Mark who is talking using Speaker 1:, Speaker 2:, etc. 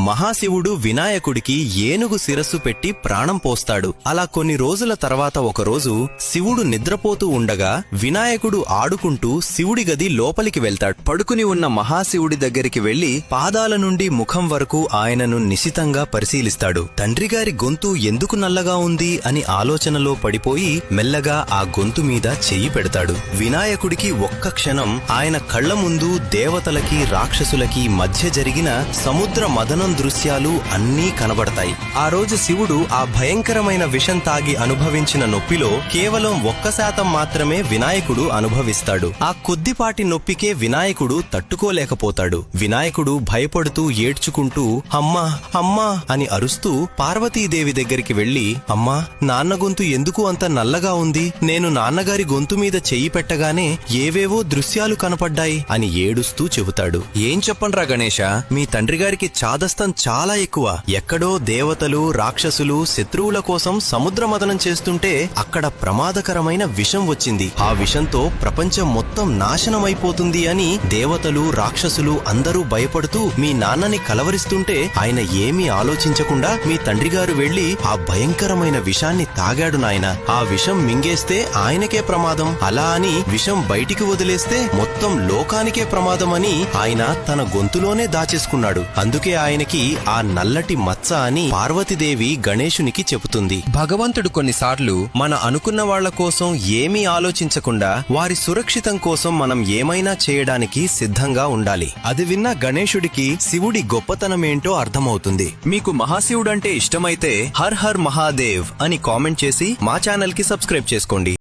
Speaker 1: మహాశివుడు వినాయకుడికి ఏనుగు శిరస్సు పెట్టి ప్రాణం పోస్తాడు. అలా కొన్ని రోజుల తర్వాత ఒకరోజు శివుడు నిద్రపోతూ ఉండగా వినాయకుడు ఆడుకుంటూ శివుడి గది లోపలికి వెళ్తాడు. పడుకుని ఉన్న మహాశివుడి దగ్గరికి వెళ్లి పాదాల నుండి ముఖం వరకు ఆయనను నిశితంగా పరిశీలిస్తాడు. తండ్రిగారి గొంతు ఎందుకు నల్లగా ఉంది అని ఆలోచనలో పడిపోయి మెల్లగా ఆ గొంతు మీద చెయ్యి పెడతాడు. వినాయకుడికి ఒక్క క్షణం ఆయన కళ్ల ముందు దేవతలకి రాక్షసులకి మధ్య జరిగిన సముద్ర మదనం దృశ్యాలు అన్నీ కనబడతాయి. ఆ రోజు శివుడు ఆ భయంకరమైన విషం తాగి అనుభవించిన నొప్పిలో కేవలం 1% మాత్రమే వినాయకుడు అనుభవిస్తాడు. ఆ కొద్దిపాటి నొప్పికే వినాయకుడు తట్టుకోలేకపోతాడు. వినాయకుడు భయపడుతూ ఏడ్చుకుంటూ అమ్మా అమ్మా అని అరుస్తూ పార్వతీదేవి దగ్గరికి వెళ్లి, అమ్మా, నాన్న గొంతు ఎందుకు అంత నల్లగా ఉంది? నేను నాన్నగారి గొంతు మీద చెయ్యి పెట్టగానే ఏవేవో దృశ్యాలు కనపడ్డాయి అని ఏడుస్తూ చెబుతాడు. ఏం చెప్పండ్రా గణేశ, మీ తండ్రిగారికి చాదస్తం చాలా ఎక్కువ. ఎక్కడో దేవతలు రాక్షసులు శత్రువుల కోసం సముద్ర మదనం చేస్తుంటే అక్కడ ప్రమాదకరమైన విషం వచ్చింది. ఆ విషంతో ప్రపంచం మొత్తం నాశనమైపోతుంది అని దేవతలు రాక్షసులు అందరూ భయపడుతూ మీ నాన్నని కలవరిస్తుంటే ఆయన ఏమీ ఆలోచించకుండా మీ తండ్రిగారు వెళ్లి ఆ భయంకరమైన విషాన్ని తాగాడు నాయన. ఆ విషం మింగేస్తే ఆయనకే ప్రమాదం, అలా అని విషం బయటికి వదిలేస్తే మొత్తం లోకానికే ప్రమాదం అని ఆయన తన గొంతులోనే దాచేసుకున్నాడు. అందుకే ఆయనకి ఆ నల్లటి మచ్చ అని పార్వతీదేవి గణేశునికి చెబుతుంది. భగవంతుడు కొన్నిసార్లు మన అనుకున్న వాళ్ల కోసం ఏమీ ఆలోచించకుండా వారి సురక్షితం కోసం మనం ఏమైనా చేయడానికి సిద్ధంగా ఉండాలి. అది విన్న గణేశుడికి శివుడి గొప్పతనమేంటో అర్థమవుతుంది. మీకు మహాశివుడంటే ఇష్టమైతే హర్ హర్ మహాదేవ్ అని కామెంట్ చేసి మా ఛానల్ కి సబ్స్క్రైబ్ చేసుకోండి.